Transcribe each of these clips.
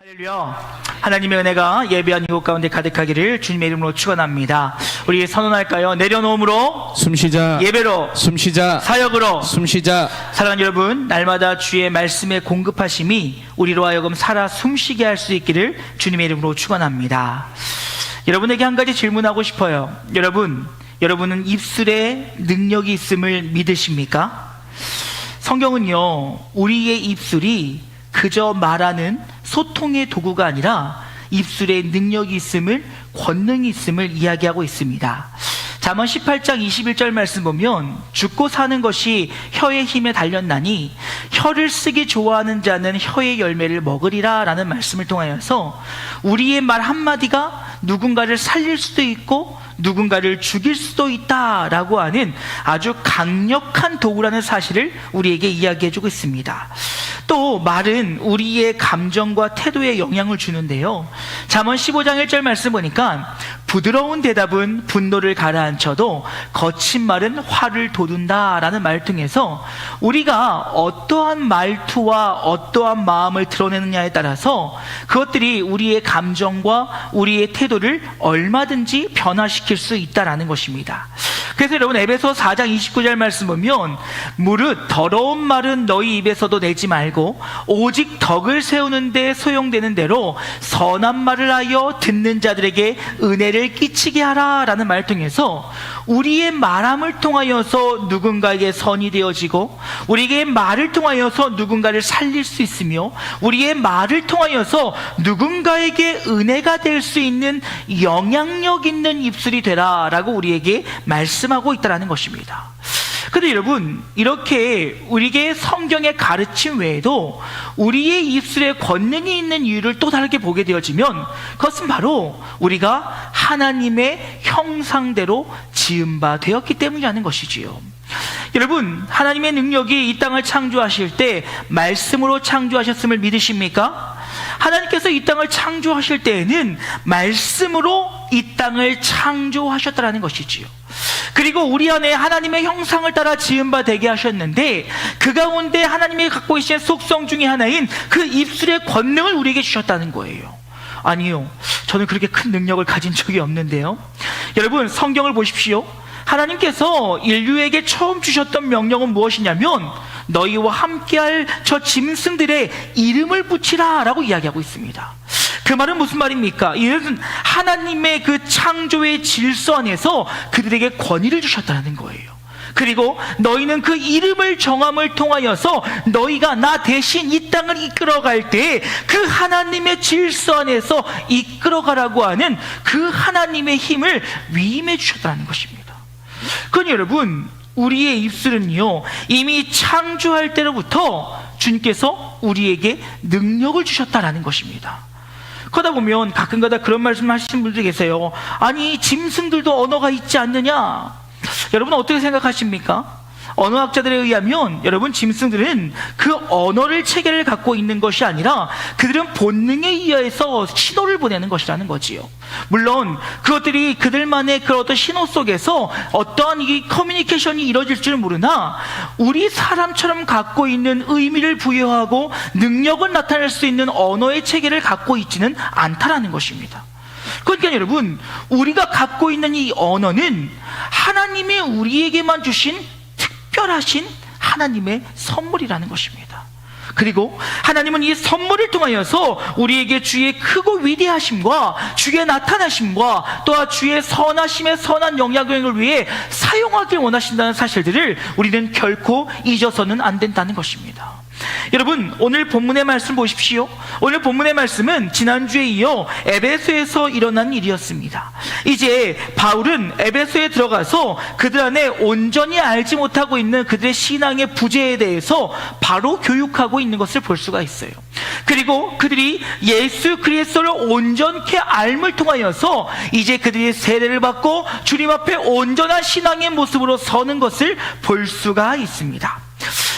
할렐루야. 하나님의 은혜가 예배한 이곳 가운데 가득하기를 주님의 이름으로 축원합니다. 우리 선언할까요? 내려놓음으로 숨쉬자. 예배로 숨쉬자. 사역으로. 숨쉬자. 사랑하는 여러분, 날마다 주의 말씀의 공급하심이 우리로 하여금 살아 숨쉬게 할 수 있기를 주님의 이름으로 축원합니다. 여러분에게 한 가지 질문하고 싶어요. 여러분은 입술에 능력이 있음을 믿으십니까? 성경은요, 우리의 입술이 그저 말하는 소통의 도구가 아니라 입술에 능력이 있음을, 권능이 있음을 이야기하고 있습니다. 잠언 18장 21절 말씀 보면 죽고 사는 것이 혀의 힘에 달렸나니 혀를 쓰기 좋아하는 자는 혀의 열매를 먹으리라 라는 말씀을 통하여서 우리의 말 한마디가 누군가를 살릴 수도 있고 누군가를 죽일 수도 있다라고 하는 아주 강력한 도구라는 사실을 우리에게 이야기해주고 있습니다. 또 말은 우리의 감정과 태도에 영향을 주는데요, 잠언 15장 1절 말씀 보니까 부드러운 대답은 분노를 가라앉혀도 거친 말은 화를 돋운다라는 말 통해서 우리가 어떠한 말투와 어떠한 마음을 드러내느냐에 따라서 그것들이 우리의 감정과 우리의 태도를 얼마든지 변화시킬 수 있다라는 것입니다. 그래서 여러분, 에베소 4장 29절 말씀 보면 무릇 더러운 말은 너희 입에서도 내지 말고 오직 덕을 세우는 데 소용되는 대로 선한 말을 하여 듣는 자들에게 은혜를 끼치게 하라 라는 말 통해서 우리의 말함을 통하여서 누군가에게 선이 되어지고 우리의 말을 통하여서 누군가를 살릴 수 있으며 우리의 말을 통하여서 누군가에게 은혜가 될 수 있는 영향력 있는 입술이 되라 라고 우리에게 말씀하고 있다는 것입니다. 근데 여러분, 이렇게 우리에게 성경의 가르침 외에도 우리의 입술에 권능이 있는 이유를 또 다르게 보게 되어지면 그것은 바로 우리가 하나님의 형상대로 지은 바 되었기 때문이라는 것이지요. 여러분, 하나님의 능력이 이 땅을 창조하실 때 말씀으로 창조하셨음을 믿으십니까? 하나님께서 이 땅을 창조하실 때에는 말씀으로 이 땅을 창조하셨다는 것이지요. 그리고 우리 안에 하나님의 형상을 따라 지은 바 되게 하셨는데 그 가운데 하나님이 갖고 계신 속성 중에 하나인 그 입술의 권능을 우리에게 주셨다는 거예요. 아니요, 저는 그렇게 큰 능력을 가진 적이 없는데요. 여러분, 성경을 보십시오. 하나님께서 인류에게 처음 주셨던 명령은 무엇이냐면 너희와 함께할 저 짐승들의 이름을 붙이라 라고 이야기하고 있습니다. 그 말은 무슨 말입니까? 이것은 하나님의 그 창조의 질서 안에서 그들에게 권위를 주셨다는 거예요. 그리고 너희는 그 이름을 정함을 통하여서 너희가 나 대신 이 땅을 이끌어갈 때 그 하나님의 질서 안에서 이끌어가라고 하는 그 하나님의 힘을 위임해 주셨다는 것입니다. 그러니 여러분, 우리의 입술은요, 이미 창조할 때로부터 주님께서 우리에게 능력을 주셨다라는 것입니다. 그러다 보면 가끔가다 그런 말씀 하시는 분들 계세요. 아니, 짐승들도 언어가 있지 않느냐? 여러분, 어떻게 생각하십니까? 언어학자들에 의하면 여러분, 짐승들은 그 언어를 체계를 갖고 있는 것이 아니라 그들은 본능에 의해서 신호를 보내는 것이라는 거지요. 물론 그것들이 그들만의 그 어떤 신호 속에서 어떠한 이 커뮤니케이션이 이루어질 줄 모르나 우리 사람처럼 갖고 있는 의미를 부여하고 능력을 나타낼 수 있는 언어의 체계를 갖고 있지는 않다라는 것입니다. 그러니까 여러분, 우리가 갖고 있는 이 언어는 하나님이 우리에게만 주신 특별하신 하나님의 선물이라는 것입니다. 그리고 하나님은 이 선물을 통하여서 우리에게 주의 크고 위대하심과 주의 나타나심과 또한 주의 선하심의 선한 영향력을 위해 사용하길 원하신다는 사실들을 우리는 결코 잊어서는 안 된다는 것입니다. 여러분, 오늘 본문의 말씀 보십시오. 오늘 본문의 말씀은 지난주에 이어 에베소에서 일어난 일이었습니다. 이제 바울은 에베소에 들어가서 그들 안에 온전히 알지 못하고 있는 그들의 신앙의 부재에 대해서 바로 교육하고 있는 것을 볼 수가 있어요. 그리고 그들이 예수 그리스도를 온전케 알을 통하여서 이제 그들이 세례를 받고 주님 앞에 온전한 신앙의 모습으로 서는 것을 볼 수가 있습니다.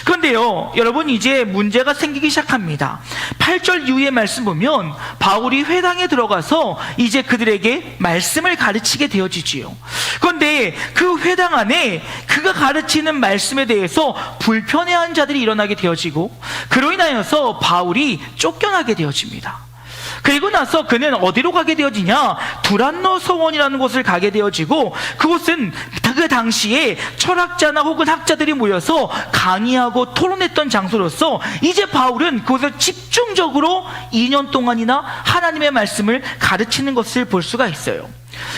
그런데요, 여러분, 이제 문제가 생기기 시작합니다. 8절 이후의 말씀 보면 바울이 회당에 들어가서 이제 그들에게 말씀을 가르치게 되어지지요. 그런데 그 회당 안에 그가 가르치는 말씀에 대해서 불편해하는 자들이 일어나게 되어지고 그로 인하여서 바울이 쫓겨나게 되어집니다. 그리고 나서 그는 어디로 가게 되어지냐? 두란노 서원이라는 곳을 가게 되어지고, 그곳은 그 당시에 철학자나 혹은 학자들이 모여서 강의하고 토론했던 장소로서 이제 바울은 그곳에서 집중적으로 2년 동안이나 하나님의 말씀을 가르치는 것을 볼 수가 있어요.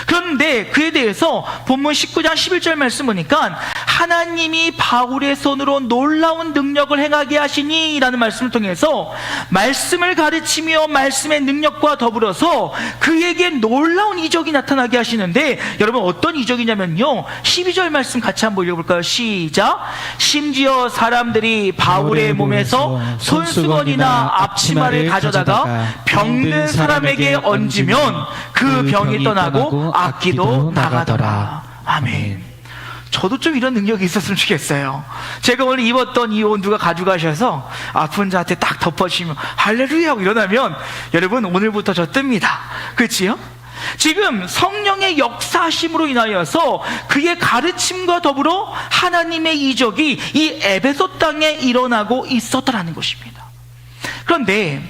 그런데 그에 대해서 본문 19장 11절 말씀 보니까 하나님이 바울의 손으로 놀라운 능력을 행하게 하시니 라는 말씀을 통해서 말씀을 가르치며 말씀의 능력과 더불어서 그에게 놀라운 이적이 나타나게 하시는데, 여러분 어떤 이적이냐면요, 12절 말씀 같이 한번 읽어볼까요? 시작. 심지어 사람들이 바울의 몸에서 손수건이나 앞치마를 가져다가 병든 사람에게 얹으면 그 병이 떠나고 악기도 나가더라. 아멘. 저도 좀 이런 능력이 있었으면 좋겠어요. 제가 오늘 입었던 이 옷 누가 가져가셔서 아픈 자한테 딱 덮어주시면 할렐루야 하고 일어나면 여러분 오늘부터 저 뜹니다. 그렇지요? 지금 성령의 역사하심으로 인하여서 그의 가르침과 더불어 하나님의 이적이 이 에베소 땅에 일어나고 있었더라는 것입니다. 그런데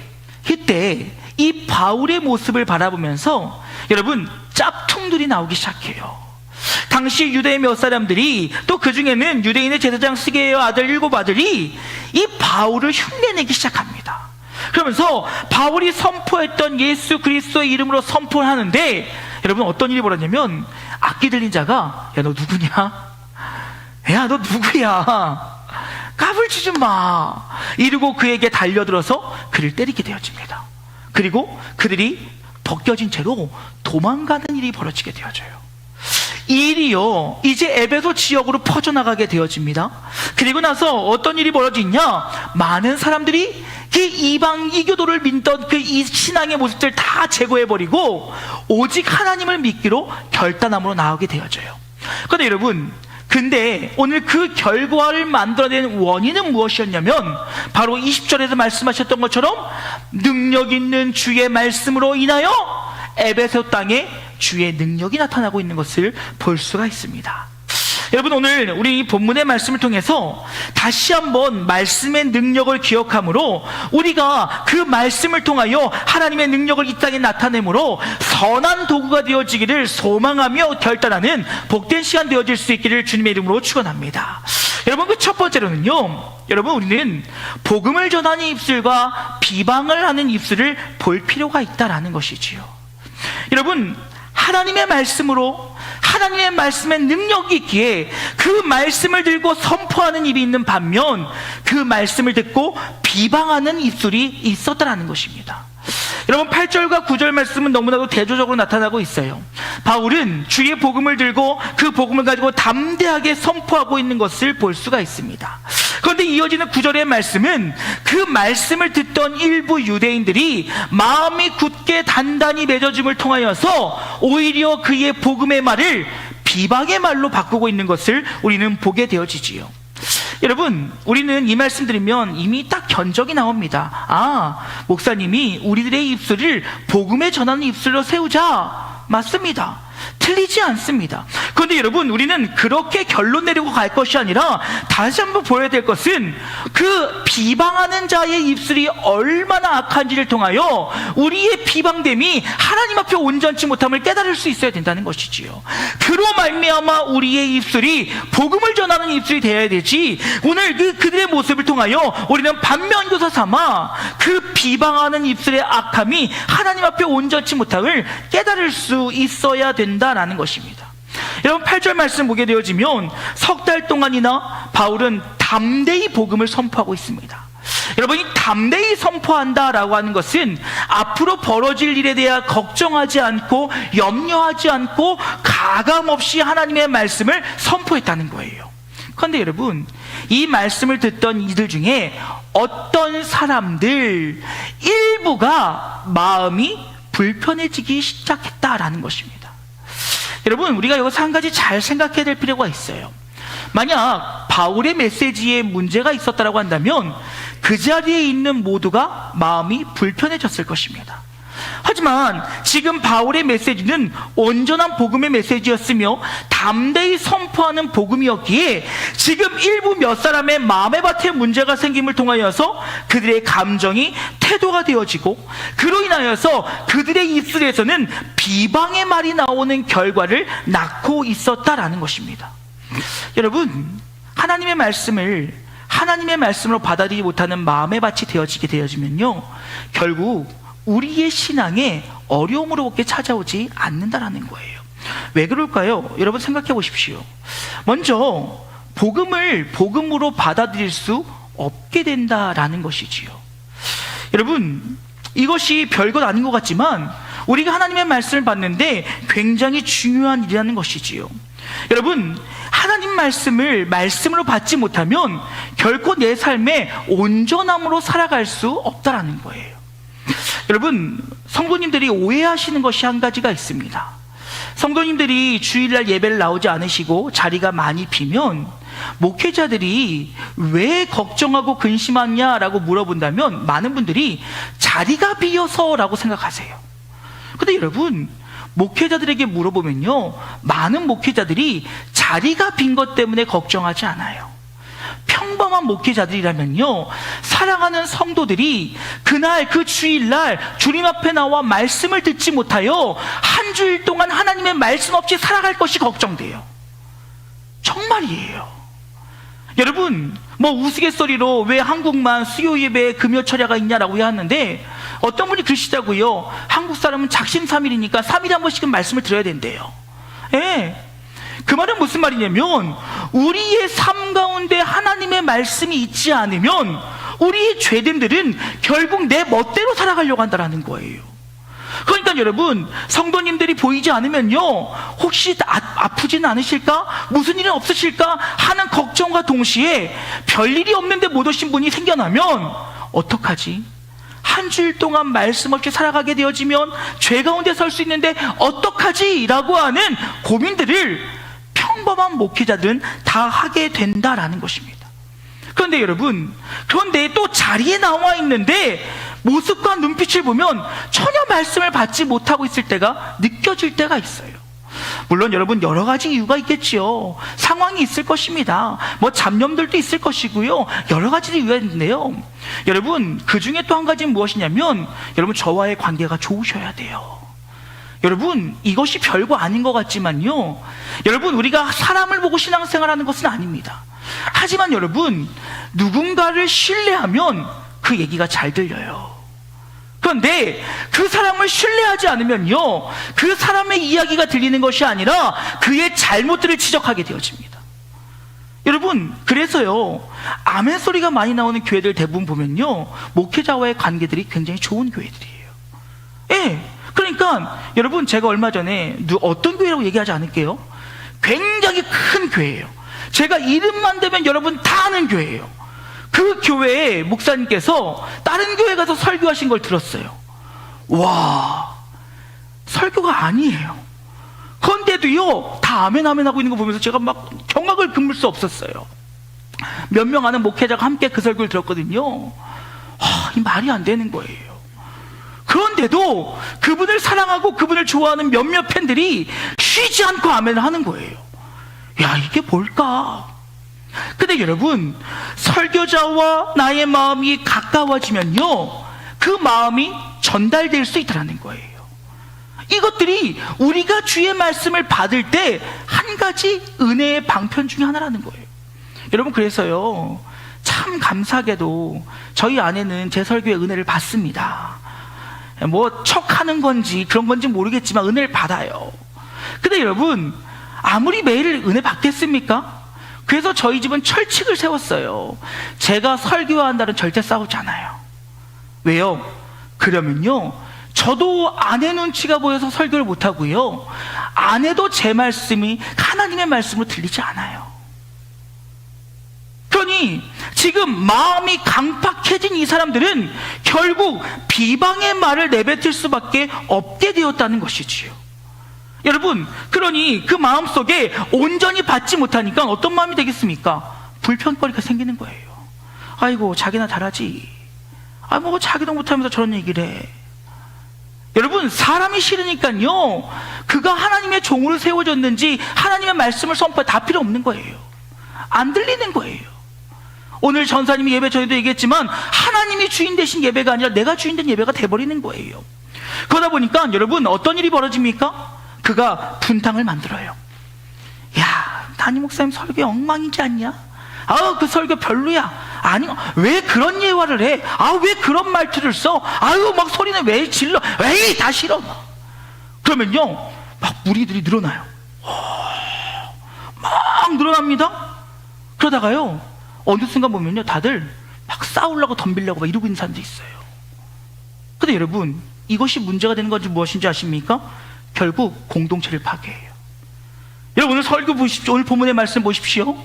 이때 이 바울의 모습을 바라보면서 여러분 짝퉁들이 나오기 시작해요. 당시 유대의 몇 사람들이, 또 그 중에는 유대인의 제사장 스게의 아들 7아들이 이 바울을 흉내내기 시작합니다. 그러면서 바울이 선포했던 예수 그리스도의 이름으로 선포를 하는데, 여러분 어떤 일이 벌어졌냐면 악기 들린 자가 야 너 누구냐? 야 너 누구야? 까불지 좀 마 이러고 그에게 달려들어서 그를 때리게 되어집니다. 그리고 그들이 벗겨진 채로 도망가는 일이 벌어지게 되어져요. 이 일이요 이제 에베소 지역으로 퍼져나가게 되어집니다. 그리고 나서 어떤 일이 벌어지냐, 많은 사람들이 그 이방 이교도를 믿던 그 이 신앙의 모습들 다 제거해버리고 오직 하나님을 믿기로 결단함으로 나오게 되어져요. 그런데 여러분, 근데 오늘 그 결과를 만들어낸 원인은 무엇이었냐면 바로 20절에서 말씀하셨던 것처럼 능력 있는 주의 말씀으로 인하여 에베소 땅에 주의 능력이 나타나고 있는 것을 볼 수가 있습니다. 여러분 오늘 우리 이 본문의 말씀을 통해서 다시 한번 말씀의 능력을 기억함으로 우리가 그 말씀을 통하여 하나님의 능력을 이 땅에 나타내므로 선한 도구가 되어지기를 소망하며 결단하는 복된 시간 되어질 수 있기를 주님의 이름으로 축원합니다. 여러분 그 첫 번째로는요, 여러분 우리는 복음을 전하는 입술과 비방을 하는 입술을 볼 필요가 있다라는 것이지요. 여러분 하나님의 말씀으로 하나님의 말씀에 능력이 있기에 그 말씀을 들고 선포하는 입이 있는 반면 그 말씀을 듣고 비방하는 입술이 있었다라는 것입니다. 여러분 8절과 9절 말씀은 너무나도 대조적으로 나타나고 있어요. 바울은 주의 복음을 들고 그 복음을 가지고 담대하게 선포하고 있는 것을 볼 수가 있습니다. 그런데 이어지는 9절의 말씀은 그 말씀을 듣던 일부 유대인들이 마음이 굳게 단단히 맺어짐을 통하여서 오히려 그의 복음의 말을 비방의 말로 바꾸고 있는 것을 우리는 보게 되어지지요. 여러분 우리는 이 말씀 드리면 이미 딱 견적이 나옵니다. 아, 목사님이 우리들의 입술을 복음에 전하는 입술로 세우자. 맞습니다. 틀리지 않습니다. 그런데 여러분 우리는 그렇게 결론 내리고 갈 것이 아니라 다시 한번 보여야 될 것은 그 비방하는 자의 입술이 얼마나 악한지를 통하여 우리의 비방됨이 하나님 앞에 온전치 못함을 깨달을 수 있어야 된다는 것이지요. 그로 말미암아 우리의 입술이 복음을 전하는 입술이 되어야 되지, 오늘 그들의 모습을 통하여 우리는 반면교사 삼아 그 비방하는 입술의 악함이 하나님 앞에 온전치 못함을 깨달을 수 있어야 된다라는 것입니다. 여러분 8절 말씀 보게 되어지면 석 달 동안이나 바울은 담대히 복음을 선포하고 있습니다. 여러분 이 담대히 선포한다라고 하는 것은 앞으로 벌어질 일에 대해 걱정하지 않고 염려하지 않고 가감없이 하나님의 말씀을 선포했다는 거예요. 그런데 여러분 이 말씀을 듣던 이들 중에 어떤 사람들 일부가 마음이 불편해지기 시작했다라는 것입니다. 여러분 우리가 여기서 한 가지 잘 생각해야 될 필요가 있어요. 만약 바울의 메시지에 문제가 있었다고 한다면 그 자리에 있는 모두가 마음이 불편해졌을 것입니다. 하지만 지금 바울의 메시지는 온전한 복음의 메시지였으며 담대히 선포하는 복음이었기에 지금 일부 몇 사람의 마음의 밭에 문제가 생김을 통하여서 그들의 감정이 태도가 되어지고, 그로 인하여서 그들의 입술에서는 비방의 말이 나오는 결과를 낳고 있었다라는 것입니다. 여러분, 하나님의 말씀으로 받아들이지 못하는 마음의 밭이 되어지면요, 결국 우리의 신앙에 어려움으로밖에 찾아오지 않는다라는 거예요. 왜 그럴까요? 여러분 생각해 보십시오. 먼저 복음을 복음으로 받아들일 수 없게 된다라는 것이지요. 여러분, 이것이 별것 아닌 것 같지만 우리가 하나님의 말씀을 받는데 굉장히 중요한 일이라는 것이지요. 여러분, 하나님 말씀으로 받지 못하면 결코 내 삶에 온전함으로 살아갈 수 없다라는 거예요. 여러분, 성도님들이 오해하시는 것이 한 가지가 있습니다. 성도님들이 주일날 예배를 나오지 않으시고 자리가 많이 비면 목회자들이 왜 걱정하고 근심하냐라고 물어본다면 많은 분들이 자리가 비어서라고 생각하세요. 근데 여러분, 목회자들에게 물어보면요, 많은 목회자들이 자리가 빈 것 때문에 걱정하지 않아요. 평범한 목회자들이라면요, 사랑하는 성도들이 그날 그 주일날 주님 앞에 나와 말씀을 듣지 못하여 한 주일 동안 하나님의 말씀 없이 살아갈 것이 걱정돼요. 정말이에요. 여러분, 우스갯소리로 왜 한국만 수요 예배에 금요 철야가 있냐라고 하는데, 어떤 분이 그러시다고요. 한국 사람은 작심삼일이니까 3일에 한 번씩은 말씀을 들어야 된대요. 예. 그 말은 무슨 말이냐면, 우리의 삶 가운데 하나님의 말씀이 있지 않으면 우리의 죄됨들은 결국 내 멋대로 살아가려고 한다는 거예요. 그러니까 여러분, 성도님들이 보이지 않으면요, 혹시 아프지는 않으실까? 무슨 일은 없으실까? 하는 걱정과 동시에 별일이 없는데 못 오신 분이 생겨나면 어떡하지? 한 주일 동안 말씀 없이 살아가게 되어지면 죄 가운데 설 수 있는데 어떡하지? 라고 하는 고민들을 평범한 목회자들은 다 하게 된다라는 것입니다. 그런데 여러분, 또 자리에 나와 있는데 모습과 눈빛을 보면 전혀 말씀을 받지 못하고 있을 때가 느껴질 때가 있어요. 물론 여러분, 여러 가지 이유가 있겠지요. 상황이 있을 것입니다. 잡념들도 있을 것이고요. 여러 가지 이유가 있는데요. 여러분, 그 중에 또 한 가지는 무엇이냐면, 여러분, 저와의 관계가 좋으셔야 돼요. 여러분, 이것이 별거 아닌 것 같지만요, 여러분, 우리가 사람을 보고 신앙생활하는 것은 아닙니다. 하지만 여러분, 누군가를 신뢰하면 그 얘기가 잘 들려요. 그런데 그 사람을 신뢰하지 않으면요, 그 사람의 이야기가 들리는 것이 아니라 그의 잘못들을 지적하게 되어집니다. 여러분, 그래서요, 아멘 소리가 많이 나오는 교회들 대부분 보면요, 목회자와의 관계들이 굉장히 좋은 교회들이에요. 예. 그러니까 여러분, 제가 얼마 전에 어떤 교회라고 얘기하지 않을게요. 굉장히 큰 교회예요. 제가 이름만 대면 여러분 다 아는 교회예요. 그 교회의 목사님께서 다른 교회 가서 설교하신 걸 들었어요. 와, 설교가 아니에요. 그런데도요, 다 아멘 아멘 하고 있는 거 보면서 제가 막 경악을 금물 수 없었어요. 몇 명 아는 목회자가 함께 그 설교를 들었거든요. 이 말이 안 되는 거예요. 그런데도 그분을 사랑하고 그분을 좋아하는 몇몇 팬들이 쉬지 않고 아멘을 하는 거예요. 야, 이게 뭘까? 근데 여러분, 설교자와 나의 마음이 가까워지면요, 그 마음이 전달될 수 있다는 거예요. 이것들이 우리가 주의 말씀을 받을 때 한 가지 은혜의 방편 중에 하나라는 거예요. 여러분, 그래서요, 참 감사하게도 저희 아내는 제 설교의 은혜를 받습니다. 척하는 건지 그런 건지 모르겠지만 은혜를 받아요. 근데 여러분, 아무리 매일 은혜 받겠습니까? 그래서 저희 집은 철칙을 세웠어요. 제가 설교한 날은 절대 싸우지 않아요. 왜요? 그러면요, 저도 아내 눈치가 보여서 설교를 못하고요, 아내도 제 말씀이 하나님의 말씀으로 들리지 않아요. 그러니 지금 마음이 강팍해진 이 사람들은 결국 비방의 말을 내뱉을 수밖에 없게 되었다는 것이지요. 여러분, 그러니 그 마음속에 온전히 받지 못하니까 어떤 마음이 되겠습니까? 불평거리가 생기는 거예요. 아이고, 자기나 잘하지. 자기도 못하면서 저런 얘기를 해. 여러분, 사람이 싫으니까요, 그가 하나님의 종으로 세워졌는지 하나님의 말씀을 선포해 다 필요 없는 거예요. 안 들리는 거예요. 오늘 전사님이 예배 전에도 얘기했지만 하나님이 주인 되신 예배가 아니라 내가 주인 된 예배가 돼버리는 거예요. 그러다 보니까 여러분, 어떤 일이 벌어집니까? 그가 분탕을 만들어요. 야, 담임 목사님 설교 엉망이지 않냐? 그 설교 별로야. 아니, 왜 그런 예화를 해? 왜 그런 말투를 써? 막 소리는 왜 질러? 에이, 다 싫어. 그러면요, 막 무리들이 늘어나요. 막 늘어납니다. 그러다가요, 어느 순간 보면요, 다들 막 싸우려고 덤비려고 막 이러고 있는 사람도 있어요. 근데 여러분, 이것이 문제가 되는 건지 무엇인지 아십니까? 결국 공동체를 파괴해요. 여러분, 오늘 설교 보십시오. 오늘 본문의 말씀 보십시오.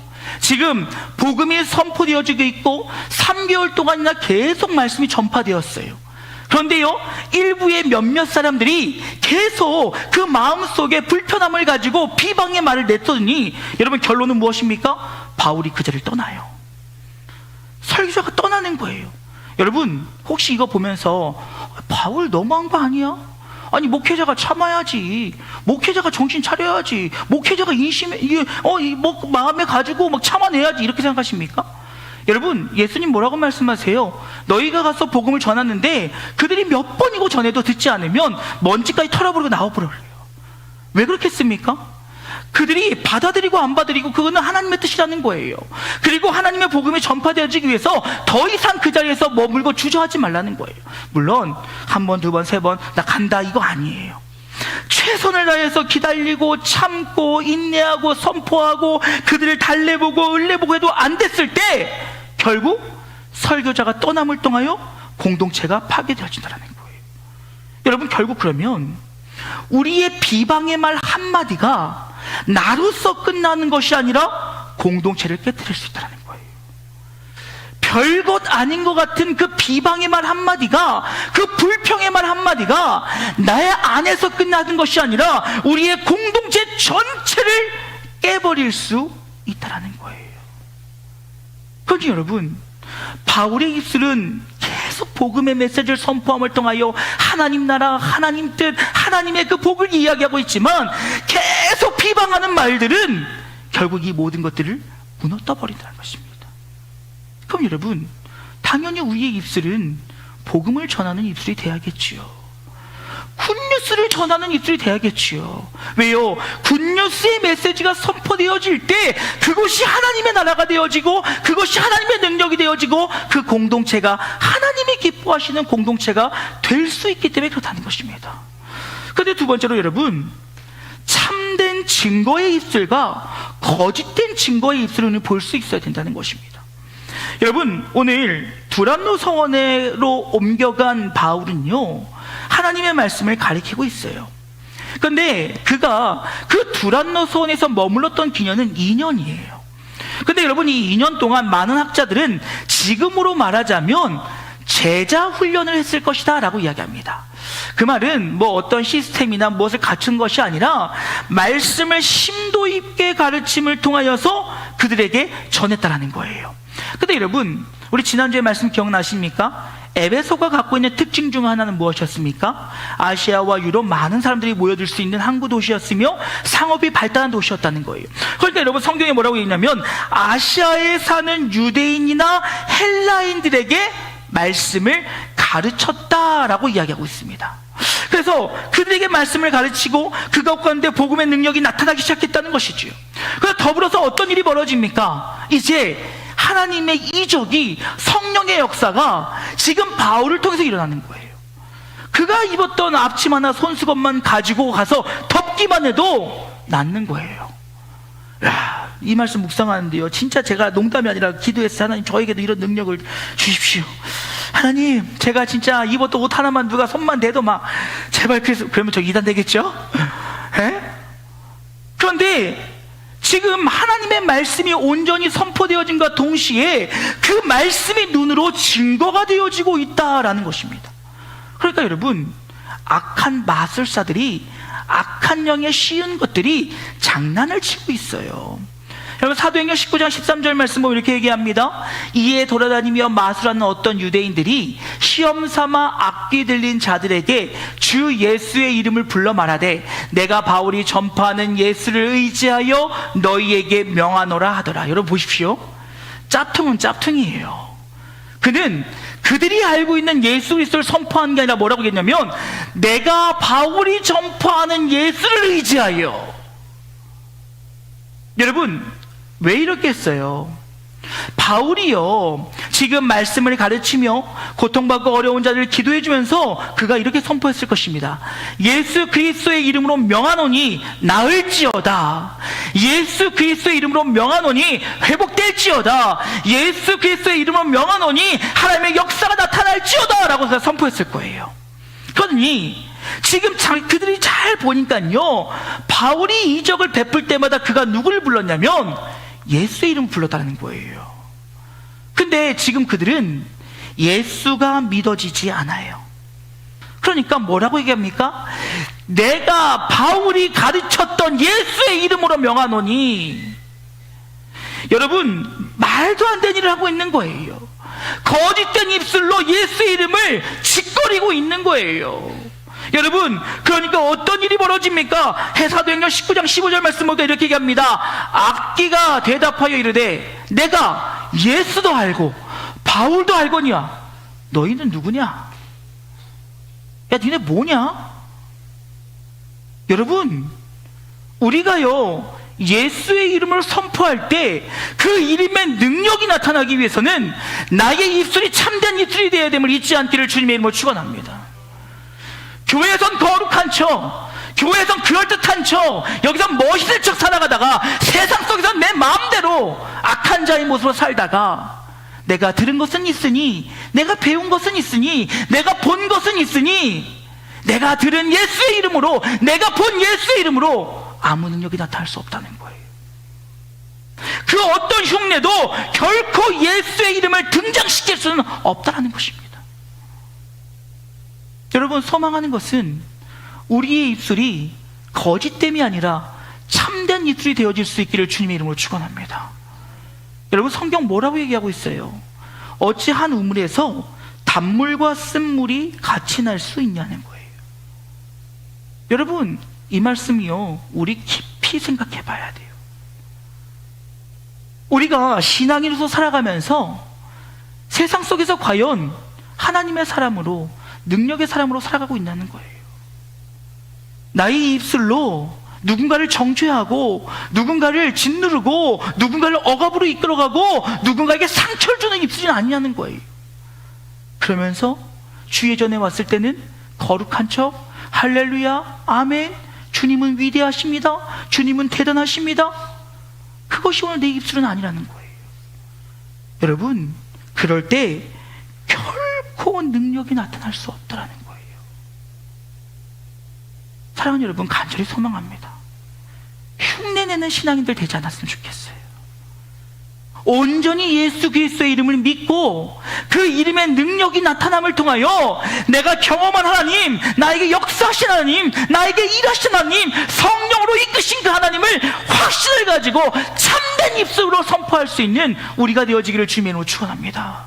지금 복음이 선포되어지고 있고 3개월 동안이나 계속 말씀이 전파되었어요. 그런데요, 일부의 몇몇 사람들이 계속 그 마음속에 불편함을 가지고 비방의 말을 냈더니 여러분, 결론은 무엇입니까? 바울이 그 자리를 떠나요. 설교자가 떠나는 거예요. 여러분, 혹시 이거 보면서 바울 너무한 거 아니야? 아니, 목회자가 참아야지. 목회자가 정신 차려야지. 목회자가 인심에 마음에 가지고 막 참아내야지, 이렇게 생각하십니까? 여러분, 예수님 뭐라고 말씀하세요? 너희가 가서 복음을 전하는데 그들이 몇 번이고 전해도 듣지 않으면 먼지까지 털어버리고 나와버려요. 왜 그렇겠습니까? 그들이 받아들이고 안 받아들이고 그거는 하나님의 뜻이라는 거예요. 그리고 하나님의 복음이 전파되어지기 위해서 더 이상 그 자리에서 머물고 주저하지 말라는 거예요. 물론 한 번, 두 번, 세 번 나 간다, 이거 아니에요. 최선을 다해서 기다리고 참고 인내하고 선포하고 그들을 달래보고 을래보고 해도 안 됐을 때 결국 설교자가 떠남을 통하여 공동체가 파괴되어진다는 거예요. 여러분, 결국 그러면 우리의 비방의 말 한마디가 나로서 끝나는 것이 아니라 공동체를 깨뜨릴 수 있다는 거예요. 별것 아닌 것 같은 그 비방의 말 한마디가, 그 불평의 말 한마디가 나의 안에서 끝나는 것이 아니라 우리의 공동체 전체를 깨버릴 수 있다는 거예요. 그런데 여러분, 바울의 입술은 계속 복음의 메시지를 선포함을 통하여 하나님 나라, 하나님 뜻, 하나님의 그 복을 이야기하고 있지만 계속 비방하는 말들은 결국 이 모든 것들을 무너뜨려버린다는 것입니다. 그럼 여러분, 당연히 우리의 입술은 복음을 전하는 입술이 돼야겠지요. 굿뉴스를 전하는 입술이 돼야겠지요. 왜요? 굿뉴스의 메시지가 선포되어질 때 그것이 하나님의 나라가 되어지고 그것이 하나님의 능력이 되어지고 그 공동체가 하나님이 기뻐하시는 공동체가 될 수 있기 때문에 그렇다는 것입니다. 그런데 두 번째로 여러분, 참된 증거의 입술과 거짓된 증거의 입술을 볼 수 있어야 된다는 것입니다. 여러분, 오늘 두란노 성원으로 옮겨간 바울은요, 하나님의 말씀을 가리키고 있어요. 그런데 그가 그 두란노 성원에서 머물렀던 기간은 2년이에요. 근데 여러분, 이 2년 동안 많은 학자들은 지금으로 말하자면 제자 훈련을 했을 것이다 라고 이야기합니다. 그 말은 뭐 어떤 시스템이나 무엇을 갖춘 것이 아니라 말씀을 심도 있게 가르침을 통하여서 그들에게 전했다라는 거예요. 근데 여러분, 우리 지난주에 말씀 기억나십니까? 에베소가 갖고 있는 특징 중 하나는 무엇이었습니까? 아시아와 유럽 많은 사람들이 모여들 수 있는 항구 도시였으며 상업이 발달한 도시였다는 거예요. 그러니까 여러분, 성경에 뭐라고 얘기냐면 아시아에 사는 유대인이나 헬라인들에게 말씀을 가르쳤다라고 이야기하고 있습니다. 그래서 그들에게 말씀을 가르치고 그것 가운데 복음의 능력이 나타나기 시작했다는 것이지요. 그래서 더불어서 어떤 일이 벌어집니까? 이제 하나님의 이적이, 성령의 역사가 지금 바울을 통해서 일어나는 거예요. 그가 입었던 앞치마나 손수건만 가지고 가서 덮기만 해도 낫는 거예요. 야, 이 말씀 묵상하는데요, 진짜 제가 농담이 아니라 기도했어요. 하나님, 저에게도 이런 능력을 주십시오. 하나님, 제가 진짜 입었던 옷 하나만 누가 손만 대도 막 제발, 그러면 저 이단 되겠죠? 에? 그런데 지금 하나님의 말씀이 온전히 선포되어진과 동시에 그 말씀이 눈으로 증거가 되어지고 있다라는 것입니다. 그러니까 여러분, 악한 마술사들이, 악한 영에 씌운 것들이 장난을 치고 있어요. 여러분 사도행전 19장 13절 말씀 보면 이렇게 얘기합니다. 이에 돌아다니며 마술하는 어떤 유대인들이 시험 삼아 악귀 들린 자들에게 주 예수의 이름을 불러 말하되 내가 바울이 전파하는 예수를 의지하여 너희에게 명하노라 하더라. 여러분 보십시오. 짭퉁은 짭퉁이에요. 그들이 알고 있는 예수 그리스도를 선포하는 게 아니라 뭐라고 했냐면 내가 바울이 전파하는 예수를 의지하여. 여러분 왜 이렇게 했어요? 바울이요 지금 말씀을 가르치며 고통받고 어려운 자들을 기도해 주면서 그가 이렇게 선포했을 것입니다. 예수 그리스도의 이름으로 명하노니 나을지어다. 예수 그리스도의 이름으로 명하노니 회복될지어다. 예수 그리스도의 이름으로 명하노니 하나님의 역사가 나타날지어다 라고 그가 선포했을 거예요. 그러니 지금 그들이 잘 보니까요 바울이 이적을 베풀 때마다 그가 누구를 불렀냐면 예수의 이름을 불렀다는 거예요. 근데 지금 그들은 예수가 믿어지지 않아요. 그러니까 뭐라고 얘기합니까? 내가 바울이 가르쳤던 예수의 이름으로 명하노니. 여러분 말도 안 되는 일을 하고 있는 거예요. 거짓된 입술로 예수의 이름을 짓거리고 있는 거예요. 여러분 그러니까 어떤 일이 벌어집니까? 사도행전 19장 15절 말씀 보니까 이렇게 얘기합니다. 악기가 대답하여 이르되 내가 예수도 알고 바울도 알거니와 너희는 누구냐? 야 니네 뭐냐? 여러분 우리가요 예수의 이름을 선포할 때 그 이름의 능력이 나타나기 위해서는 나의 입술이 참된 입술이 되어야 됨을 잊지 않기를 주님의 이름으로 축원합니다. 교회에선 거룩한 척, 교회에선 그럴듯한 척, 여기서 멋있는 척 살아가다가 세상 속에서 내 마음대로 악한 자의 모습으로 살다가 내가 들은 것은 있으니, 내가 배운 것은 있으니, 내가 본 것은 있으니, 내가 들은 예수의 이름으로, 내가 본 예수의 이름으로 아무 능력이 나타날 수 없다는 거예요. 그 어떤 흉내도 결코 예수의 이름을 등장시킬 수는 없다는 것입니다. 여러분 소망하는 것은 우리의 입술이 거짓됨이 아니라 참된 입술이 되어질 수 있기를 주님의 이름으로 축원합니다. 여러분 성경 뭐라고 얘기하고 있어요? 어찌 한 우물에서 단물과 쓴물이 같이 날 수 있냐는 거예요. 여러분 이 말씀이요 우리 깊이 생각해 봐야 돼요. 우리가 신앙인으로서 살아가면서 세상 속에서 과연 하나님의 사람으로 능력의 사람으로 살아가고 있다는 거예요. 나의 입술로 누군가를 정죄하고 누군가를 짓누르고 누군가를 억압으로 이끌어가고 누군가에게 상처를 주는 입술이 아니냐는 거예요. 그러면서 주의 전에 왔을 때는 거룩한 척 할렐루야 아멘 주님은 위대하십니다 주님은 대단하십니다 그것이 오늘 내 입술은 아니라는 거예요. 여러분 그럴 때 결코 능력이 나타날 수 없다는 거예요. 사랑하는 여러분 간절히 소망합니다. 흉내내는 신앙인들 되지 않았으면 좋겠어요. 온전히 예수 그리스도의 이름을 믿고 그 이름의 능력이 나타남을 통하여 내가 경험한 하나님, 나에게 역사하신 하나님, 나에게 일하신 하나님, 성령으로 이끄신 그 하나님을 확신을 가지고 참된 입술로 선포할 수 있는 우리가 되어지기를 주님의 이름으로 축원합니다.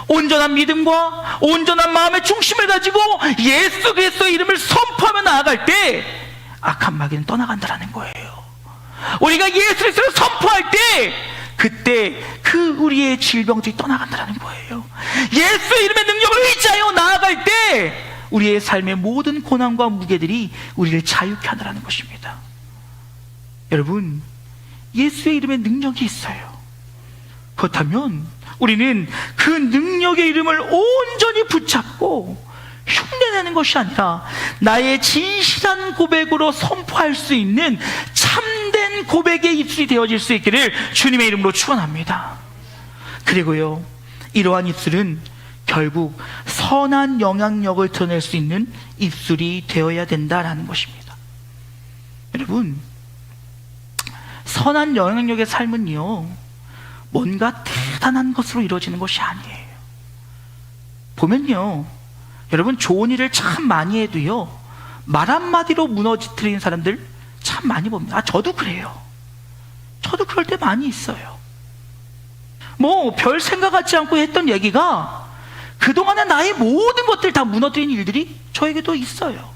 온전한 믿음과 온전한 마음의 중심을 가지고 예수 그리스도의 이름을 선포하며 나아갈 때 악한 마귀는 떠나간다는 거예요. 우리가 예수 그리스도를 선포할 때 그때 그 우리의 질병들이 떠나간다는 거예요. 예수의 이름의 능력을 의지하여 나아갈 때 우리의 삶의 모든 고난과 무게들이 우리를 자유케 하더라는 것입니다. 여러분 예수의 이름의 능력이 있어요. 그렇다면 우리는 그 능력의 이름을 온전히 붙잡고 흉내내는 것이 아니라 나의 진실한 고백으로 선포할 수 있는 참된 고백의 입술이 되어질 수 있기를 주님의 이름으로 축원합니다. 그리고요 이러한 입술은 결국 선한 영향력을 드러낼 수 있는 입술이 되어야 된다라는 것입니다. 여러분 선한 영향력의 삶은요 뭔가 대단한 것으로 이루어지는 것이 아니에요. 보면요 여러분 좋은 일을 참 많이 해도요 말 한마디로 무너뜨리는 사람들 참 많이 봅니다. 저도 그래요. 저도 그럴 때 많이 있어요. 뭐 별 생각하지 않고 했던 얘기가 그동안의 나의 모든 것들 다 무너뜨린 일들이 저에게도 있어요.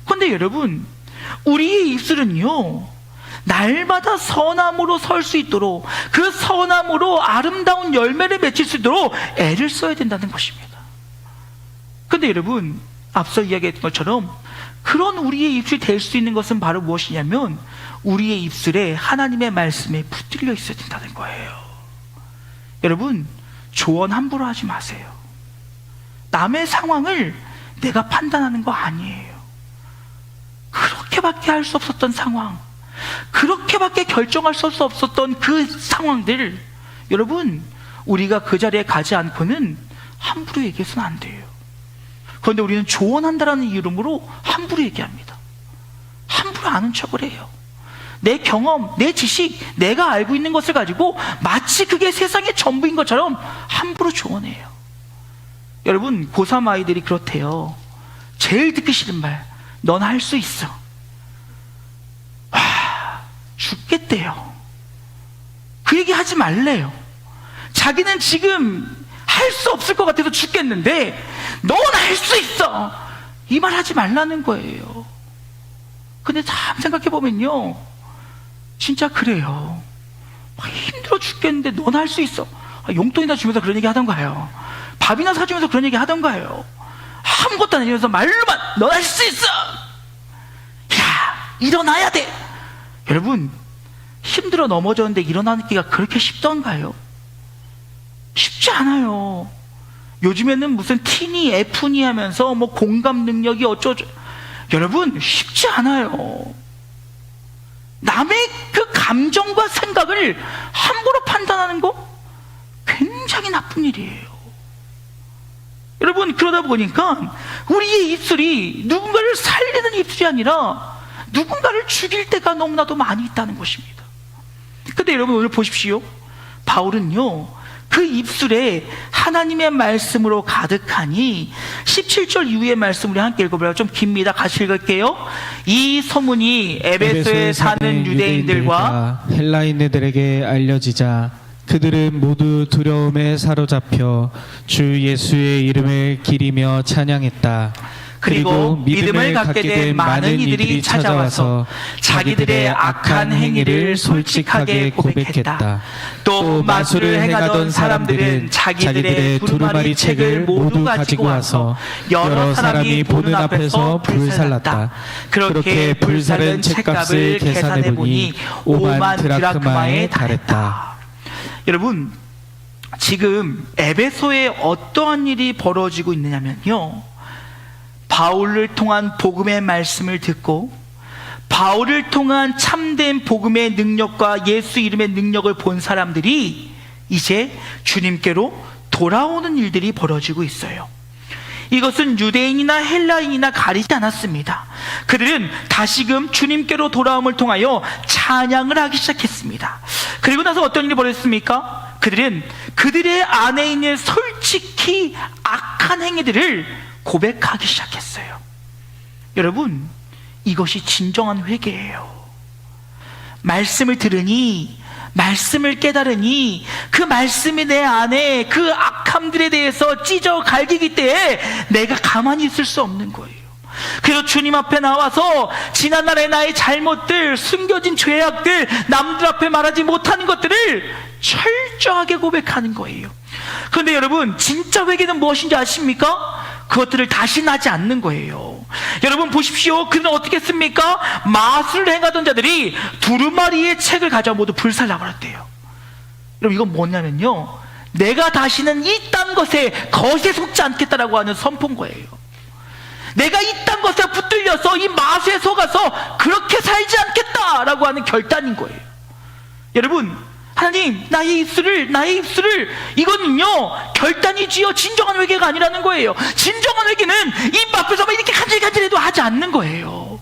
그런데 여러분, 우리의 입술은요, 날마다 선함으로 설 수 있도록, 그 선함으로 아름다운 열매를 맺힐 수 있도록 애를 써야 된다는 것입니다. 그런데 여러분, 앞서 이야기했던 것처럼 그런 우리의 입술이 될 수 있는 것은 바로 무엇이냐면, 우리의 입술에 하나님의 말씀에 붙들려 있어야 된다는 거예요. 여러분, 조언 함부로 하지 마세요. 남의 상황을 내가 판단하는 거 아니에요. 그렇게밖에 할 수 없었던 상황, 그렇게밖에 결정할 수 없었던 그 상황들, 여러분, 우리가 그 자리에 가지 않고는 함부로 얘기해서는 안 돼요. 그런데 우리는 조언한다라는 이름으로 함부로 얘기합니다. 함부로 아는 척을 해요. 내 경험, 내 지식, 내가 알고 있는 것을 가지고 마치 그게 세상의 전부인 것처럼 함부로 조언해요. 여러분, 고3 아이들이 그렇대요. 제일 듣기 싫은 말, 넌 할 수 있어. 와, 죽겠대요. 그 얘기 하지 말래요. 자기는 지금 할 수 없을 것 같아서 죽겠는데 넌 할 수 있어, 이 말 하지 말라는 거예요. 근데 참 생각해보면요, 진짜 그래요. 힘들어 죽겠는데 넌 할 수 있어. 용돈이나 주면서 그런 얘기 하던가요, 밥이나 사주면서 그런 얘기 하던가요, 아무것도 안 해주면서 말로만 넌 할 수 있어, 야 일어나야 돼. 여러분, 힘들어 넘어졌는데 일어나기가 그렇게 쉽던가요? 쉽지 않아요. 요즘에는 무슨 T니 F니 하면서 뭐 공감 능력이 어쩌죠. 여러분, 쉽지 않아요. 남의 그 감정과 생각을 함부로 판단하는 거 굉장히 나쁜 일이에요. 여러분, 그러다 보니까 우리의 입술이 누군가를 살리는 입술이 아니라 누군가를 죽일 때가 너무나도 많이 있다는 것입니다. 근데 여러분, 오늘 보십시오. 바울은요, 그 입술에 하나님의 말씀으로 가득하니, 17절 이후의 말씀 우리 함께 읽어보려고, 좀 깁니다. 같이 읽을게요. 이 소문이 에베소에 사는 유대인들과 헬라인들에게 알려지자 그들은 모두 두려움에 사로잡혀 주 예수의 이름을 기리며 찬양했다. 그리고 믿음을 갖게 된 많은 이들이 찾아와서 자기들의 악한 행위를 솔직하게 고백했다. 또 마술을 행하던 사람들은 자기들의 두루마리 책을 모두 가지고 와서 여러 사람이 보는 앞에서 불살랐다. 그렇게 불살은 책값을 계산해 보니 5만 드라크마에 달했다. 여러분, 지금 에베소에 어떠한 일이 벌어지고 있느냐면요, 바울을 통한 복음의 말씀을 듣고 바울을 통한 참된 복음의 능력과 예수 이름의 능력을 본 사람들이 이제 주님께로 돌아오는 일들이 벌어지고 있어요. 이것은 유대인이나 헬라인이나 가리지 않았습니다. 그들은 다시금 주님께로 돌아옴을 통하여 찬양을 하기 시작했습니다. 그리고 나서 어떤 일이 벌어졌습니까? 그들은 그들의 안에 있는 솔직히 악한 행위들을 고백하기 시작했어요. 여러분, 이것이 진정한 회개예요. 말씀을 들으니, 말씀을 깨달으니 그 말씀이 내 안에 그 악함들에 대해서 찢어 갈기기 때에 내가 가만히 있을 수 없는 거예요. 그래서 주님 앞에 나와서 지난날의 나의 잘못들, 숨겨진 죄악들, 남들 앞에 말하지 못하는 것들을 철저하게 고백하는 거예요. 그런데 여러분, 진짜 회개는 무엇인지 아십니까? 그것들을 다시는 하지 않는 거예요. 여러분 보십시오. 그는 어떻게 했습니까? 마술을 행하던 자들이 두루마리의 책을 가져 모두 불살라버렸대요. 여러분, 이건 뭐냐면요, 내가 다시는 이딴 것에 속지 않겠다라고 하는 선포인 거예요. 내가 이딴 것에 붙들려서 이 마술에 속아서 그렇게 살지 않겠다라고 하는 결단인 거예요. 여러분, 하나님, 나의 입술을, 이거는요, 결단이지요, 진정한 회개가 아니라는 거예요. 진정한 회개는 입 앞에서만 이렇게 간질간질해도 하지 않는 거예요.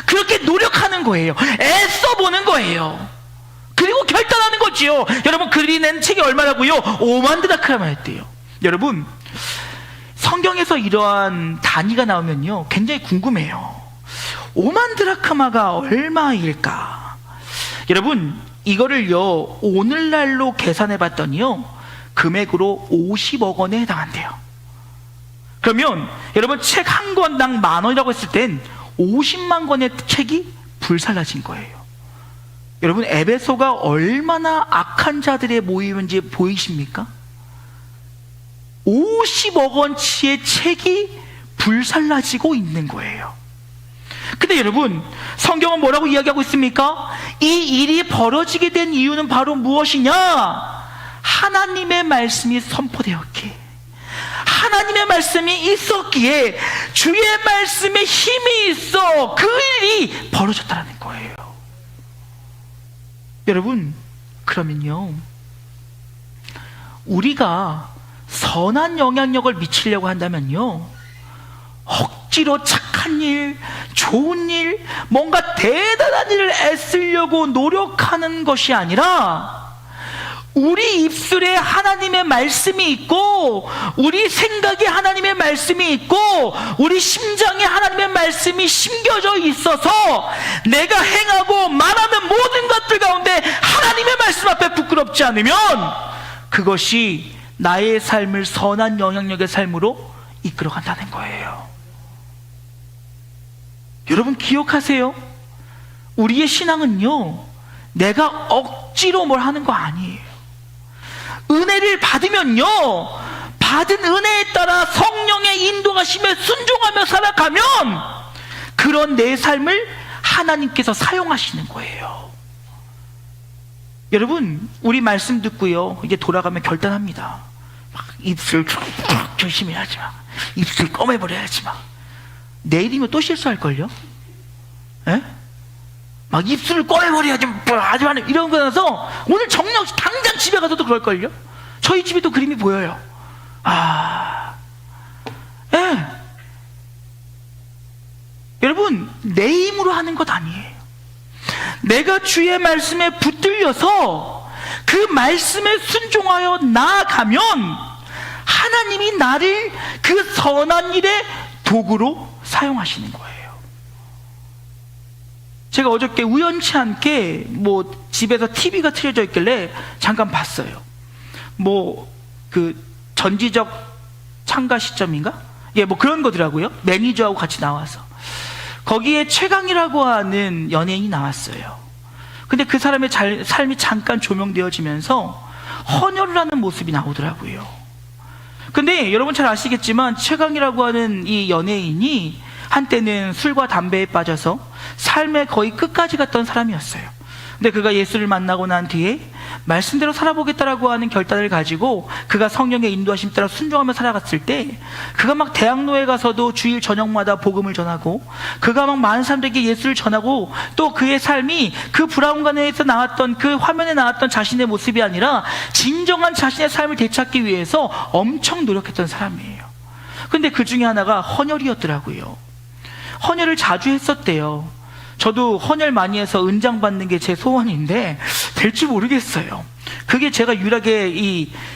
그렇게 노력하는 거예요. 애써 보는 거예요. 그리고 결단하는 거지요. 여러분, 그들이 낸 책이 얼마라고요? 5만 드라크마나 했대요. 여러분, 성경에서 이러한 단위가 나오면요, 굉장히 궁금해요. 5만 드라크마가 얼마일까? 여러분, 이거를요 오늘날로 계산해 봤더니요 금액으로 50억 원에 해당한대요. 그러면 여러분 책 한 권당 10,000원이라고 했을 땐 50만 권의 책이 불살라진 거예요. 여러분 에베소가 얼마나 악한 자들의 모임인지 보이십니까? 50억 원치의 책이 불살라지고 있는 거예요. 근데 여러분 성경은 뭐라고 이야기하고 있습니까? 이 일이 벌어지게 된 이유는 바로 무엇이냐? 하나님의 말씀이 선포되었기에, 하나님의 말씀이 있었기에, 주의 말씀에 힘이 있어 그 일이 벌어졌다는 거예요. 여러분 그러면요 우리가 선한 영향력을 미치려고 한다면요 억지로 착한 일, 좋은 일, 뭔가 대단한 일을 애쓰려고 노력하는 것이 아니라 우리 입술에 하나님의 말씀이 있고, 우리 생각에 하나님의 말씀이 있고, 우리 심장에 하나님의 말씀이 심겨져 있어서 내가 행하고 말하는 모든 것들 가운데 하나님의 말씀 앞에 부끄럽지 않으면 그것이 나의 삶을 선한 영향력의 삶으로 이끌어간다는 거예요. 여러분 기억하세요. 우리의 신앙은요 내가 억지로 뭘 하는 거 아니에요. 은혜를 받으면요 받은 은혜에 따라 성령의 인도하심에 순종하며 살아가면 그런 내 삶을 하나님께서 사용하시는 거예요. 여러분 우리 말씀 듣고요 이제 돌아가면 결단합니다. 막 입술 조심히 하지 마, 입술 꺼매버려야지 마. 내일이면 또 실수할걸요? 예? 막 입술을 꺼내버려야지 하지 마 이런 거 나서 오늘 정녕 당장 집에 가서도 그럴걸요? 저희 집에 또 그림이 보여요. 예. 여러분 내 힘으로 하는 것 아니에요. 내가 주의 말씀에 붙들려서 그 말씀에 순종하여 나아가면 하나님이 나를 그 선한 일의 도구로 사용하시는 거예요. 제가 어저께 우연치 않게 집에서 TV가 틀어져 있길래 잠깐 봤어요. 그 전지적 창가 시점인가? 그런 거더라고요. 매니저하고 같이 나와서 거기에 최강이라고 하는 연예인이 나왔어요. 근데 그 사람의 삶이 잠깐 조명되어지면서 헌혈을 하는 모습이 나오더라고요. 근데 여러분 잘 아시겠지만 최강이라고 하는 이 연예인이 한때는 술과 담배에 빠져서 삶의 거의 끝까지 갔던 사람이었어요. 근데 그가 예수를 만나고 난 뒤에 말씀대로 살아보겠다라고 하는 결단을 가지고 그가 성령의 인도하심 따라 순종하며 살아갔을 때 그가 막 대학로에 가서도 주일 저녁마다 복음을 전하고 그가 막 많은 사람들에게 예수를 전하고 또 그의 삶이 그 브라운관에서 나왔던 그 화면에 나왔던 자신의 모습이 아니라 진정한 자신의 삶을 되찾기 위해서 엄청 노력했던 사람이에요. 근데 그 중에 하나가 헌혈이었더라고요. 헌혈을 자주 했었대요. 저도 헌혈 많이 해서 은장 받는 게 제 소원인데 될지 모르겠어요. 그게 제가 유일하게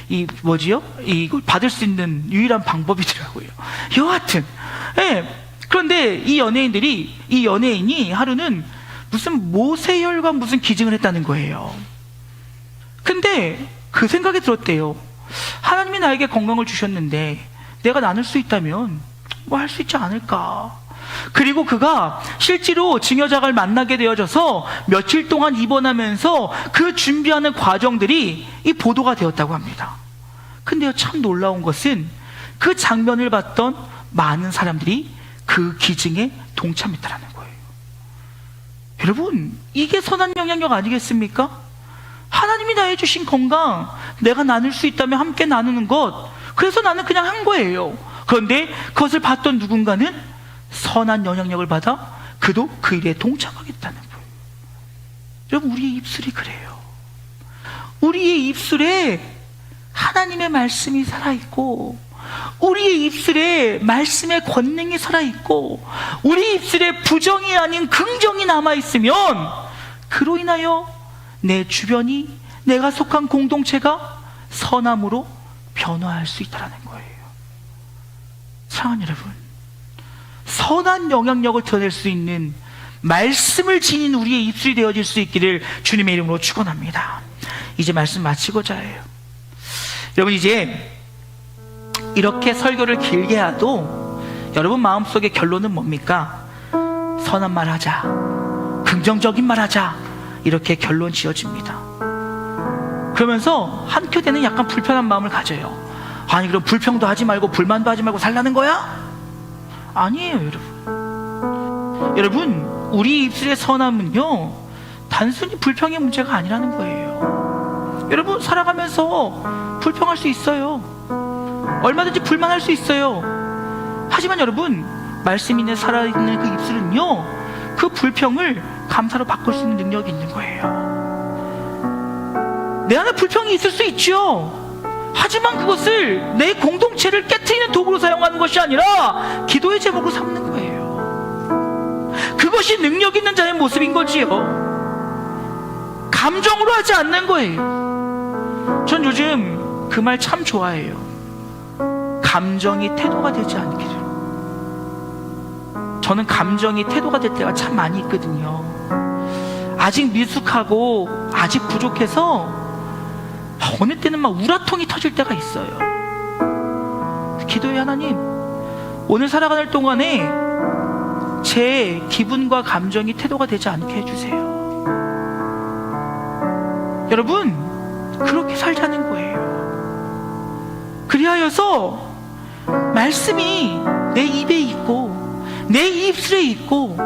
이걸 받을 수 있는 유일한 방법이더라고요. 여하튼 그런데 이 연예인이 하루는 무슨 모세혈과 무슨 기증을 했다는 거예요. 근데 그 생각이 들었대요. 하나님이 나에게 건강을 주셨는데 내가 나눌 수 있다면 할 수 있지 않을까. 그리고 그가 실제로 증여자를 만나게 되어져서 며칠 동안 입원하면서 그 준비하는 과정들이 이 보도가 되었다고 합니다. 근데요 참 놀라운 것은 그 장면을 봤던 많은 사람들이 그 기증에 동참했다는 거예요. 여러분 이게 선한 영향력 아니겠습니까? 하나님이 나에게 주신 건강 내가 나눌 수 있다면 함께 나누는 것, 그래서 나는 그냥 한 거예요. 그런데 그것을 봤던 누군가는 선한 영향력을 받아 그도 그 일에 동참하겠다는 거예요. 여러분 우리의 입술이 그래요. 우리의 입술에 하나님의 말씀이 살아있고 우리의 입술에 말씀의 권능이 살아있고 우리 입술에 부정이 아닌 긍정이 남아있으면 그로 인하여 내 주변이, 내가 속한 공동체가 선함으로 변화할 수 있다는 거예요. 사랑하는 여러분, 선한 영향력을 드러낼 수 있는 말씀을 지닌 우리의 입술이 되어질 수 있기를 주님의 이름으로 축원합니다. 이제 말씀 마치고자 해요. 여러분, 이제 이렇게 설교를 길게 해도 여러분 마음속의 결론은 뭡니까? 선한 말 하자, 긍정적인 말 하자, 이렇게 결론 지어집니다. 그러면서 한켠에는 약간 불편한 마음을 가져요. 아니, 그럼 불평도 하지 말고 불만도 하지 말고 살라는 거야? 아니에요, 여러분. 여러분, 우리 입술의 선함은요, 단순히 불평의 문제가 아니라는 거예요. 여러분, 살아가면서 불평할 수 있어요. 얼마든지 불만할 수 있어요. 하지만 여러분, 말씀 있는 살아있는 그 입술은요, 그 불평을 감사로 바꿀 수 있는 능력이 있는 거예요. 내 안에 불평이 있을 수 있죠. 하지만 그것을 내 공동체를 깨트리는 도구로 사용하는 것이 아니라 기도의 제목으로 삼는 거예요. 그것이 능력 있는 자의 모습인 거지요. 감정으로 하지 않는 거예요. 전 요즘 그 말 참 좋아해요. 감정이 태도가 되지 않기를. 저는 감정이 태도가 될 때가 참 많이 있거든요. 아직 미숙하고 아직 부족해서 어느 때는 막 우라통이 터질 때가 있어요. 기도해, 하나님, 오늘 살아가는 동안에 제 기분과 감정이 태도가 되지 않게 해주세요. 여러분, 그렇게 살자는 거예요. 그리하여서 말씀이 내 입에 있고 내 입술에 있고,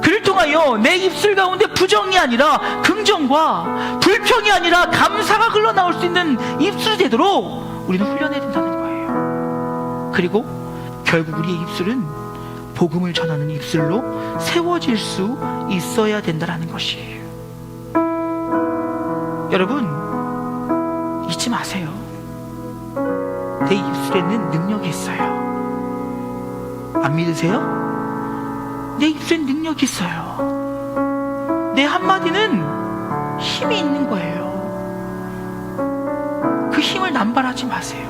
그를 통하여 내 입술 가운데 부정이 아니라 긍정과 불평이 아니라 감사가 흘러나올 수 있는 입술이 되도록 우리는 훈련해야 된다는 거예요. 그리고 결국 우리의 입술은 복음을 전하는 입술로 세워질 수 있어야 된다는 것이에요. 여러분, 잊지 마세요. 내 입술에는 능력이 있어요. 안 믿으세요? 내 입술엔 능력이 있어요. 내 한마디는 힘이 있는 거예요. 그 힘을 남발하지 마세요.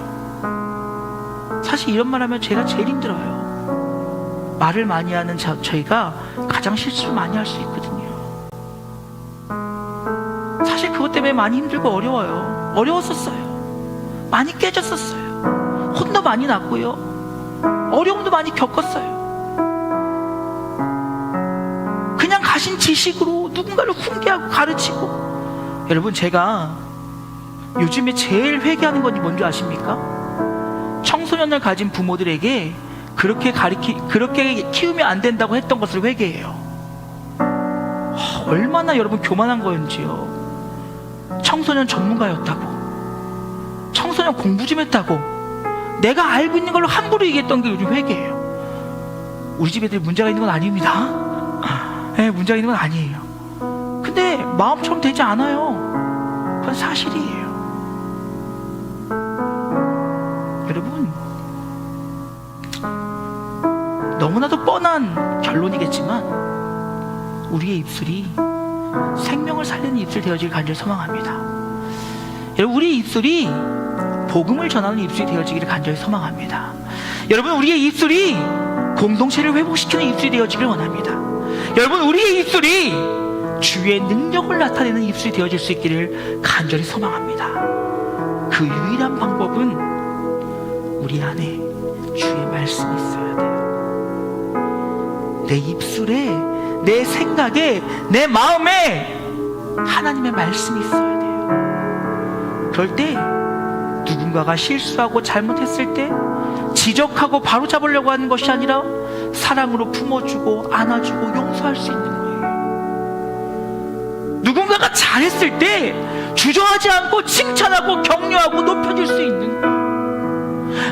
사실 이런 말 하면 제가 제일 힘들어요. 말을 많이 하는 저희가 가장 실수를 많이 할 수 있거든요. 사실 그것 때문에 많이 힘들고 어려워요. 어려웠었어요. 많이 깨졌었어요. 혼도 많이 났고요. 어려움도 많이 겪었어요. 그냥 가신 지식으로 누군가를 훈계하고 가르치고. 여러분, 제가 요즘에 제일 회개하는 건지 뭔지 아십니까? 청소년을 가진 부모들에게 그렇게 키우면 안 된다고 했던 것을 회개해요. 얼마나 여러분 교만한 거였는지요. 청소년 전문가였다고, 청소년 공부 좀 했다고, 내가 알고 있는 걸로 함부로 얘기했던 게 요즘 회개예요. 우리 집 애들 문제가 있는 건 아닙니다. 네, 문제가 있는 건 아니에요. 근데 마음처럼 되지 않아요. 그건 사실이에요. 여러분, 너무나도 뻔한 결론이겠지만 우리의 입술이 생명을 살리는 입술 되어질 간절히 소망합니다. 여러분, 우리의 입술이 복음을 전하는 입술이 되어지기를 간절히 소망합니다. 여러분, 우리의 입술이 공동체를 회복시키는 입술이 되어지기를 원합니다. 여러분, 우리의 입술이 주의 능력을 나타내는 입술이 되어질 수 있기를 간절히 소망합니다. 그 유일한 방법은 우리 안에 주의 말씀이 있어야 돼요. 내 입술에, 내 생각에, 내 마음에 하나님의 말씀이 있어야 돼요. 그럴 때 누군가가 실수하고 잘못했을 때 지적하고 바로잡으려고 하는 것이 아니라 사랑으로 품어주고 안아주고 용서할 수 있는 거예요. 누군가가 잘했을 때 주저하지 않고 칭찬하고 격려하고 높여줄 수 있는 거예요.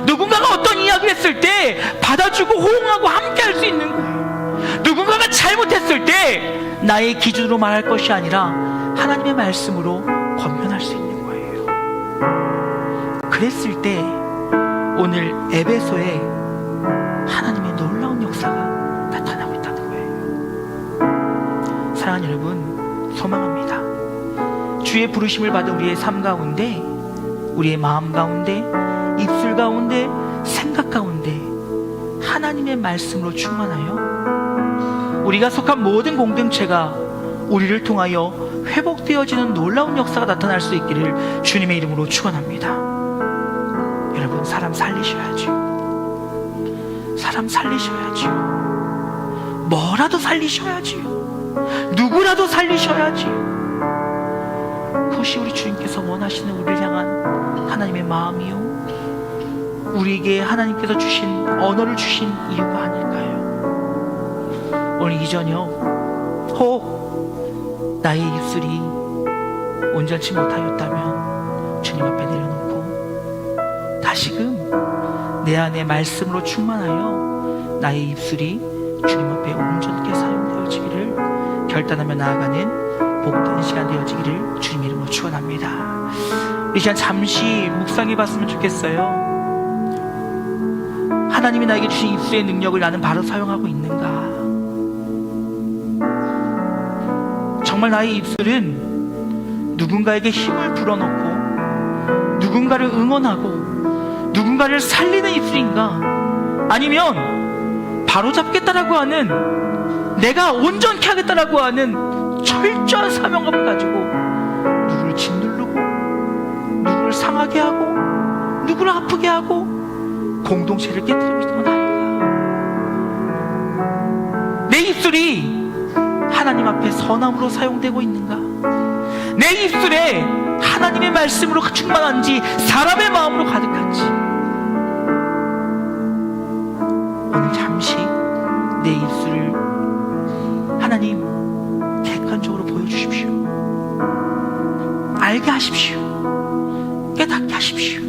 누군가가 어떤 이야기를 했을 때 받아주고 호응하고 함께할 수 있는 거예요. 누군가가 잘못했을 때 나의 기준으로 말할 것이 아니라 하나님의 말씀으로 권면할 수 있는 거예요. 그랬을 때 오늘 에베소에 하나님의 놀라운 역사가 나타나고 있다는 거예요. 사랑하는 여러분, 소망합니다. 주의 부르심을 받은 우리의 삶 가운데, 우리의 마음 가운데, 입술 가운데, 생각 가운데 하나님의 말씀으로 충만하여 우리 우리가 속한 모든 공동체가 우리를 통하여 회복되어지는 놀라운 역사가 나타날 수 있기를 주님의 이름으로 축원합니다. 여러분, 사람 살리셔야지요. 사람 살리셔야지요. 뭐라도 살리셔야지요. 누구라도 살리셔야지요. 그것이 우리 주님께서 원하시는 우리를 향한 하나님의 마음이요, 우리에게 하나님께서 주신 언어를 주신 이유가 아닐까요? 오늘 이 저녁 혹 나의 입술이 온전치 못하였다면 주님 앞에 내려놓고 다시금 내 안에 말씀으로 충만하여 나의 입술이 주님 앞에 온전하게 사용되어지기를 결단하며 나아가는 복된 시간 되어지기를 주님 이름으로 축원합니다. 이 시간 잠시 묵상해 봤으면 좋겠어요. 하나님이 나에게 주신 입술의 능력을 나는 바로 사용하고 있는가? 정말 나의 입술은 누군가에게 힘을 불어넣고 누군가를 응원하고 누군가를 살리는 입술인가? 아니면 바로잡겠다라고 하는, 내가 온전케 하겠다라고 하는 철저한 사명감을 가지고 누구를 짓누르고 누구를 상하게 하고 누구를 아프게 하고 공동체를 깨뜨리고 있는 건 아닌가? 내 입술이 하나님 앞에 선함으로 사용되고 있는가? 내 입술에 하나님의 말씀으로 충만한지 사람의 마음으로 가득한지, 오늘 잠시 내 입술을 하나님 객관적으로 보여주십시오. 알게 하십시오. 깨닫게 하십시오.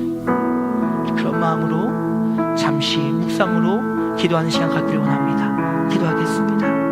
그런 마음으로 잠시 묵상으로 기도하는 시간 갖기를 원합니다. 기도하겠습니다.